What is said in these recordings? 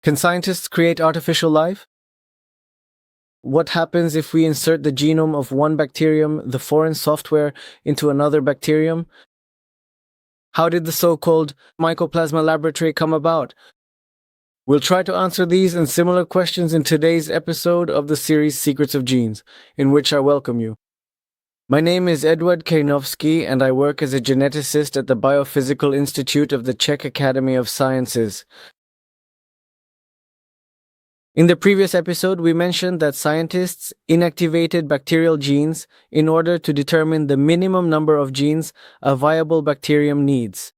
Can scientists create artificial life? What happens if we insert the genome of one bacterium, the foreign software, into another bacterium? How did the so-called Mycoplasma laboratory come about? We'll try to answer these and similar questions in today's episode of the series Secrets of Genes, in which I welcome you. My name is Edward Kejnovsky, and I work as a geneticist at the Biophysical Institute of the Czech Academy of Sciences. In the previous episode, we mentioned that scientists inactivated bacterial genes in order to determine the minimum number of genes a viable bacterium needs.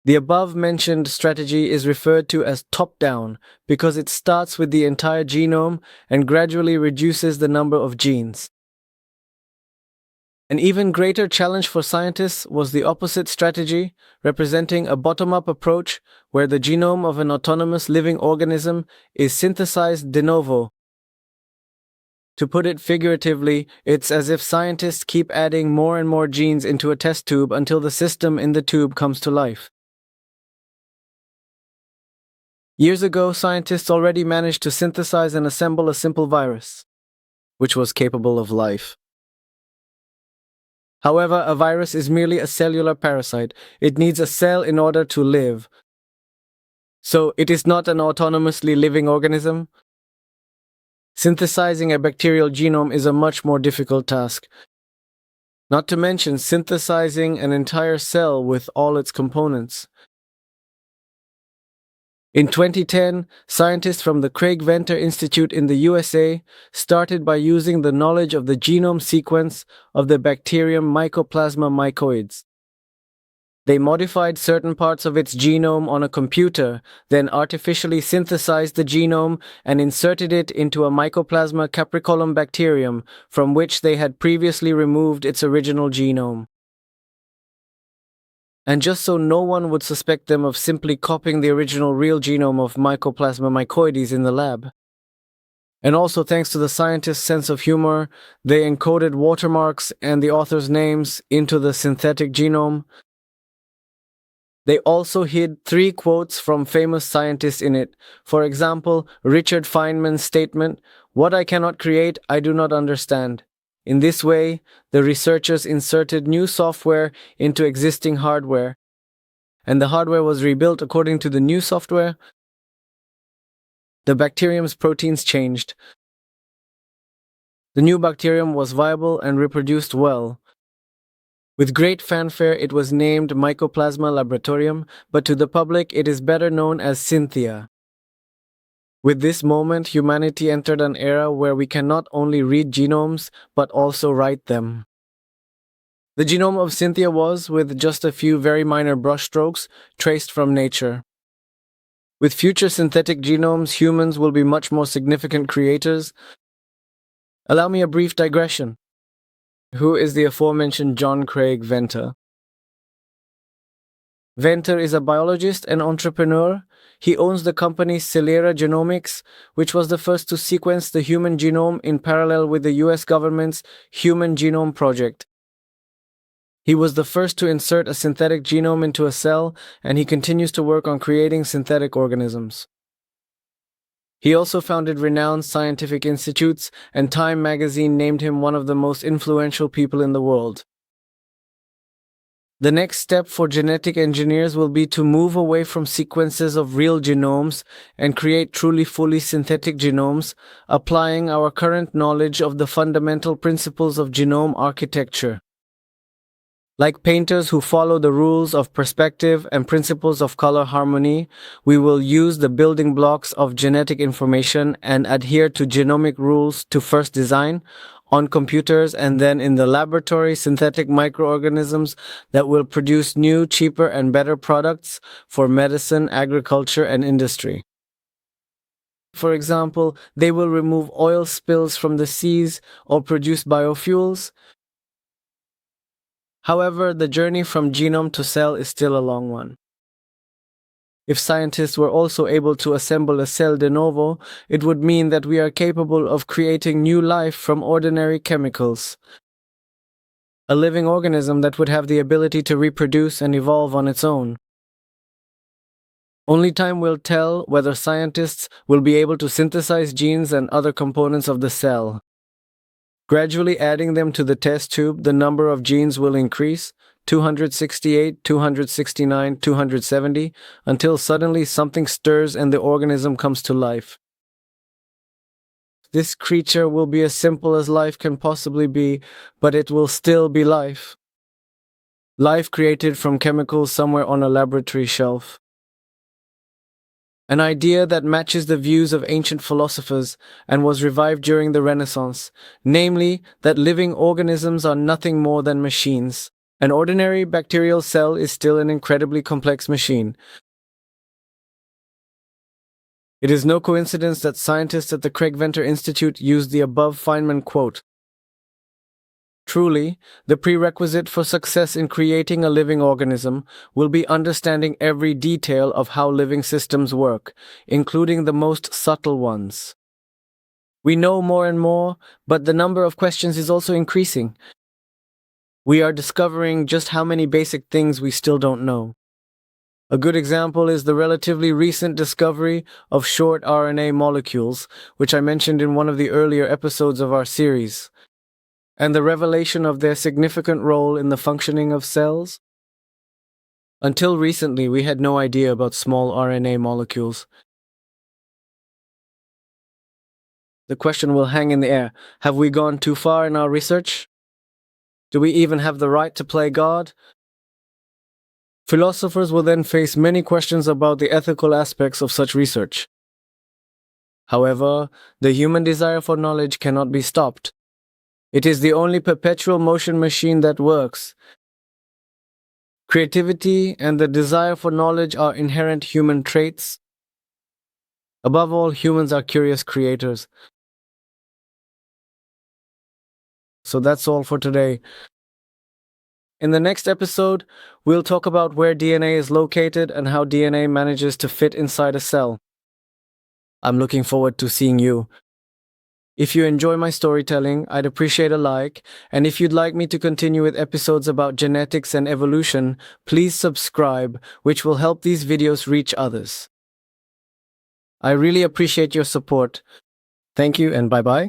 The above-mentioned strategy is referred to as top-down because it starts with the entire genome and gradually reduces the number of genes. An even greater challenge for scientists was the opposite strategy, representing a bottom-up approach where the genome of an autonomous living organism is synthesized de novo. To put it figuratively, it's as if scientists keep adding more and more genes into a test tube until the system in the tube comes to life. Years ago, scientists already managed to synthesize and assemble a simple virus, which was capable of life. However, a virus is merely a cellular parasite. It needs a cell in order to live. So, it is not an autonomously living organism. Synthesizing a bacterial genome is a much more difficult task. Not to mention synthesizing an entire cell with all its components. In 2010, scientists from the Craig Venter Institute in the USA started by using the knowledge of the genome sequence of the bacterium Mycoplasma mycoides. They modified certain parts of its genome on a computer, then artificially synthesized the genome and inserted it into a Mycoplasma capricolum bacterium from which they had previously removed its original genome. And just so no one would suspect them of simply copying the original real genome of Mycoplasma mycoides in the lab. And also thanks to the scientists' sense of humor, they encoded watermarks and the authors' names into the synthetic genome. They also hid 3 quotes from famous scientists in it. For example, Richard Feynman's statement, "What I cannot create, I do not understand." In this way, the researchers inserted new software into existing hardware, and the hardware was rebuilt according to the new software. The bacterium's proteins changed. The new bacterium was viable and reproduced well. With great fanfare, it was named Mycoplasma laboratorium, but to the public it is better known as Cynthia. With this moment, humanity entered an era where we can not only read genomes, but also write them. The genome of Cynthia was, with just a few very minor brushstrokes, traced from nature. With future synthetic genomes, humans will be much more significant creators. Allow me a brief digression. Who is the aforementioned John Craig Venter? Venter is a biologist and entrepreneur. He owns the company Celera Genomics, which was the first to sequence the human genome in parallel with the US government's Human Genome Project. He was the first to insert a synthetic genome into a cell, and he continues to work on creating synthetic organisms. He also founded renowned scientific institutes, and Time magazine named him one of the most influential people in the world. The next step for genetic engineers will be to move away from sequences of real genomes and create truly fully synthetic genomes, applying our current knowledge of the fundamental principles of genome architecture. Like painters who follow the rules of perspective and principles of color harmony, we will use the building blocks of genetic information and adhere to genomic rules to first design, on computers and then in the laboratory, synthetic microorganisms that will produce new, cheaper, and better products for medicine, agriculture, and industry. For example, they will remove oil spills from the seas or produce biofuels. However, the journey from genome to cell is still a long one. If scientists were also able to assemble a cell de novo, it would mean that we are capable of creating new life from ordinary chemicals. A living organism that would have the ability to reproduce and evolve on its own. Only time will tell whether scientists will be able to synthesize genes and other components of the cell. Gradually adding them to the test tube, the number of genes will increase, 268, 269, 270, until suddenly something stirs and the organism comes to life. This creature will be as simple as life can possibly be, but it will still be life. Life created from chemicals somewhere on a laboratory shelf. An idea that matches the views of ancient philosophers and was revived during the Renaissance, namely that living organisms are nothing more than machines. An ordinary bacterial cell is still an incredibly complex machine. It is no coincidence that scientists at the Craig Venter Institute used the above Feynman quote. Truly, the prerequisite for success in creating a living organism will be understanding every detail of how living systems work, including the most subtle ones. We know more and more, but the number of questions is also increasing. We are discovering just how many basic things we still don't know. A good example is the relatively recent discovery of short RNA molecules, which I mentioned in one of the earlier episodes of our series, and the revelation of their significant role in the functioning of cells. Until recently, we had no idea about small RNA molecules. The question will hang in the air. Have we gone too far in our research? Do we even have the right to play God? Philosophers will then face many questions about the ethical aspects of such research. However, the human desire for knowledge cannot be stopped. It is the only perpetual motion machine that works. Creativity and the desire for knowledge are inherent human traits. Above all, humans are curious creators. So that's all for today. In the next episode, we'll talk about where DNA is located and how DNA manages to fit inside a cell. I'm looking forward to seeing you. If you enjoy my storytelling, I'd appreciate a like, and if you'd like me to continue with episodes about genetics and evolution, please subscribe, which will help these videos reach others. I really appreciate your support. Thank you and bye-bye.